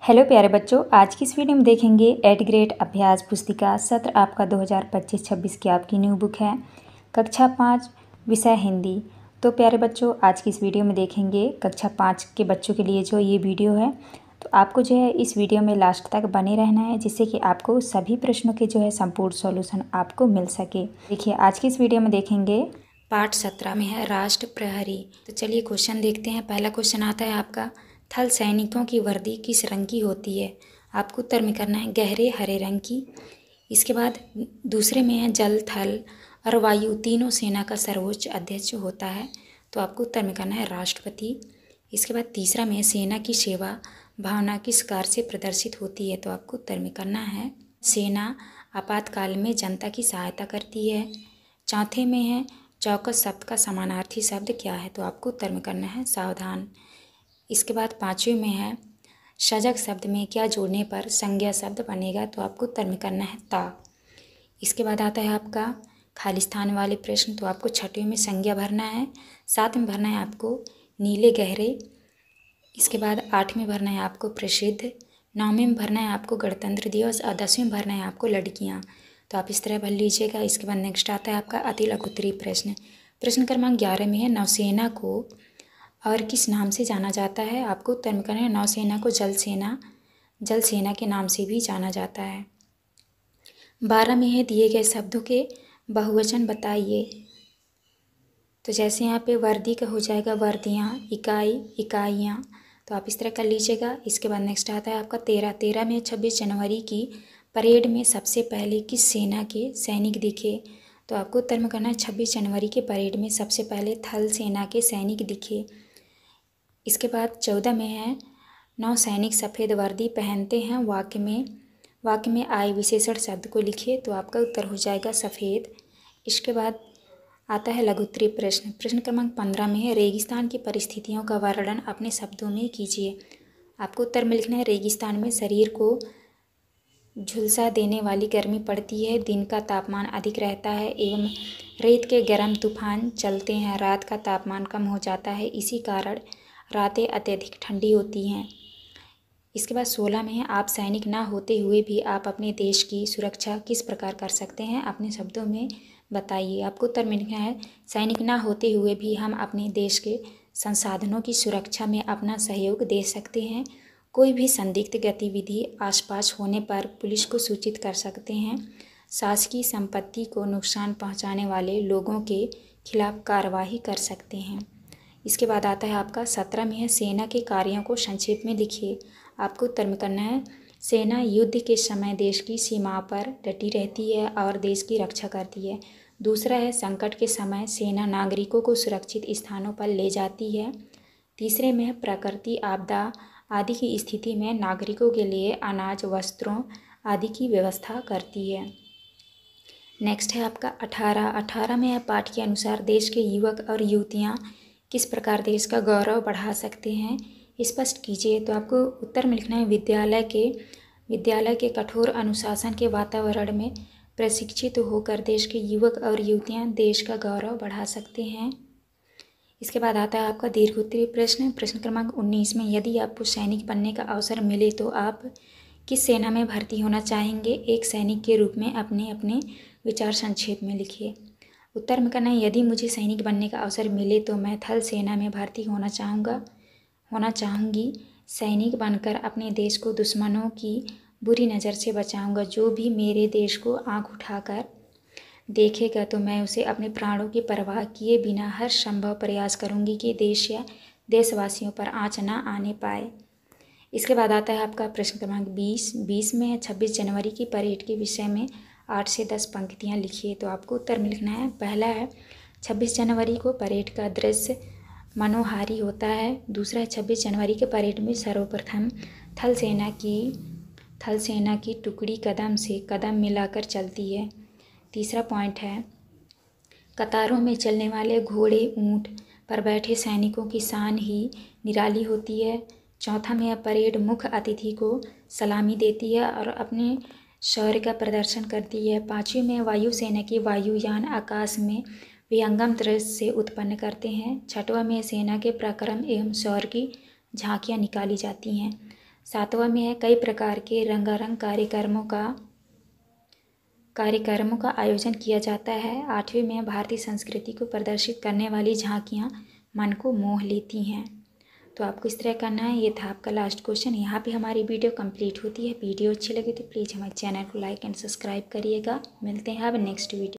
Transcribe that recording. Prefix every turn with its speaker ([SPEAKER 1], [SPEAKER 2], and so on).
[SPEAKER 1] Hello प्यारे बच्चों, आज की इस वीडियो में देखेंगे 8th ग्रेड अभ्यास पुस्तिका सत्र आपका 2025-26 की आपकी न्यू बुक है। कक्षा 5 विषय हिंदी। तो प्यारे बच्चों, आज की इस वीडियो में देखेंगे कक्षा 5 के बच्चों के लिए जो ये वीडियो है। तो आपको जो है इस वीडियो में लास्ट तक बने रहना है, जिससे कि आपको सभी प्रश्नों के जो है संपूर्ण सॉल्यूशन आपको मिल सके। देखिए, आज की इस वीडियो में देखेंगे पाठ 17 में है राष्ट्र प्रहरी। तो चलिए क्वेश्चन देखते हैं। पहला क्वेश्चन आता है आपका, थल सैनिकों की वर्दी किस रंग की होती है? आपको उत्तर में करना है गहरे हरे रंग की। इसके बाद दूसरे में है जल, थल और वायु तीनों सेना का सर्वोच्च अध्यक्ष होता है, तो आपको उत्तर में करना है राष्ट्रपति। इसके बाद तीसरा में सेना की सेवा भावना किस कार्य से प्रदर्शित होती है? तो आपको उत्तर में करना है सेना आपातकाल में जनता की सहायता करती है। चौथे में है चौकस शब्द का समानार्थी शब्द क्या है? तो आपको उत्तर में करना है सावधान। इसके बाद पाँचवें में है सजग शब्द में क्या जोड़ने पर संज्ञा शब्द बनेगा? तो आपको उत्तर में करना है ता। इसके बाद आता है आपका खाली स्थान वाले प्रश्न। तो आपको छठवें में संज्ञा भरना है, सातवें भरना है आपको नीले गहरे। इसके बाद आठवें भरना है आपको प्रसिद्ध, नौवें में भरना है आपको गणतंत्र दिवस और 10वें में भरना है आपको लड़कियाँ। तो आप इस तरह भर लीजिएगा। इसके बाद नेक्स्ट आता है आपका अति लघु उत्तरीय प्रश्न। प्रश्न क्रमांक 11 में है नौसेना को और किस नाम से जाना जाता है? आपको उत्तर में करना है नौसेना को जल सेना के नाम से भी जाना जाता है। 12 में है दिए गए शब्दों के बहुवचन बताइए। तो जैसे यहाँ पे वर्दी का हो जाएगा वर्दियाँ, इकाई, इकाइयाँ। तो आप इस तरह कर लीजिएगा। इसके बाद नेक्स्ट आता है आपका 13 में 26 जनवरी की परेड में सबसे पहले किस सेना के सैनिक दिखे? तो आपको उत्तर में करना है 26 जनवरी के परेड में सबसे पहले थल सेना के सैनिक दिखे। इसके बाद 14 में है नौसैनिक सफ़ेद वर्दी पहनते हैं, वाक्य में आए विशेषण शब्द को लिखिए। तो आपका उत्तर हो जाएगा सफ़ेद। इसके बाद आता है लघु उत्तरीय प्रश्न। प्रश्न क्रमांक 15 में है रेगिस्तान की परिस्थितियों का वर्णन अपने शब्दों में कीजिए। आपको उत्तर में लिखना है रेगिस्तान में शरीर को झुलसा देने वाली गर्मी पड़ती है, दिन का तापमान अधिक रहता है एवं रेत के गर्म तूफान चलते हैं, रात का तापमान कम हो जाता है, इसी कारण रातें अत्यधिक ठंडी होती हैं। इसके बाद 16 में है आप सैनिक ना होते हुए भी आप अपने देश की सुरक्षा किस प्रकार कर सकते हैं? अपने शब्दों में बताइए। आपको उत्तर में लिखना है सैनिक ना होते हुए भी हम अपने देश के संसाधनों की सुरक्षा में अपना सहयोग दे सकते हैं। कोई भी संदिग्ध गतिविधि आसपास होने पर पुलिस को सूचित कर सकते हैं। शासकीय संपत्ति को नुकसान पहुंचाने वाले लोगों के खिलाफ कार्रवाई कर सकते हैं। इसके बाद आता है आपका 17 में है सेना के कार्यों को संक्षेप में लिखिए। आपको उत्तर में करना है सेना युद्ध के समय देश की सीमा पर डटी रहती है और देश की रक्षा करती है। दूसरा है संकट के समय सेना नागरिकों को सुरक्षित स्थानों पर ले जाती है। तीसरे में है प्रकृति आपदा आदि की स्थिति में नागरिकों के लिए अनाज, वस्त्रों आदि की व्यवस्था करती है। नेक्स्ट है आपका 18 में है पाठ के अनुसार देश के युवक और युवतियाँ किस प्रकार देश का गौरव बढ़ा सकते हैं, स्पष्ट कीजिए। तो आपको उत्तर में लिखना है विद्यालय के कठोर अनुशासन के वातावरण में प्रशिक्षित होकर देश के युवक और युवतियां देश का गौरव बढ़ा सकते हैं। इसके बाद आता है आपका दीर्घोत्तरीय प्रश्न। प्रश्न क्रमांक 19 में यदि आपको सैनिक बनने का अवसर मिले तो आप किस सेना में भर्ती होना चाहेंगे? एक सैनिक के रूप में अपने विचार संक्षेप में लिखिए। उत्तर में करना है यदि मुझे सैनिक बनने का अवसर मिले तो मैं थल सेना में भर्ती होना चाहूँगी। सैनिक बनकर अपने देश को दुश्मनों की बुरी नज़र से बचाऊँगा। जो भी मेरे देश को आँख उठाकर देखेगा तो मैं उसे अपने प्राणों की परवाह किए बिना हर संभव प्रयास करूँगी कि देश या देशवासियों पर आँच ना आने पाए। इसके बाद आता है आपका प्रश्न क्रमांक 20 में है 26 जनवरी की परेड के विषय में 8 से 10 पंक्तियाँ लिखिए। तो आपको उत्तर में लिखना है पहला है 26 जनवरी को परेड का दृश्य मनोहारी होता है। दूसरा है 26 जनवरी के परेड में सर्वप्रथम थल सेना की टुकड़ी कदम से कदम मिलाकर चलती है। तीसरा पॉइंट है कतारों में चलने वाले घोड़े, ऊँट पर बैठे सैनिकों की शान ही निराली होती है। चौथा में परेड मुख्य अतिथि को सलामी देती है और अपने शौर्य का प्रदर्शन करती है। पाँचवीं में वायुसेना के वायुयान आकाश में विहंगम दृश्य से उत्पन्न करते हैं। छठवां में सेना के पराक्रम एवं शौर्य की झांकियाँ निकाली जाती हैं। सातवां में है कई प्रकार के रंगारंग कार्यक्रमों का आयोजन किया जाता है। आठवीं में भारतीय संस्कृति को प्रदर्शित करने वाली झांकियाँ मन को मोह लेती हैं। तो आपको इस तरह करना है। ये था आपका लास्ट क्वेश्चन। यहाँ पे हमारी वीडियो कंप्लीट होती है। वीडियो अच्छी लगी तो प्लीज़ हमारे चैनल को लाइक एंड सब्सक्राइब करिएगा। मिलते हैं अब नेक्स्ट वीडियो।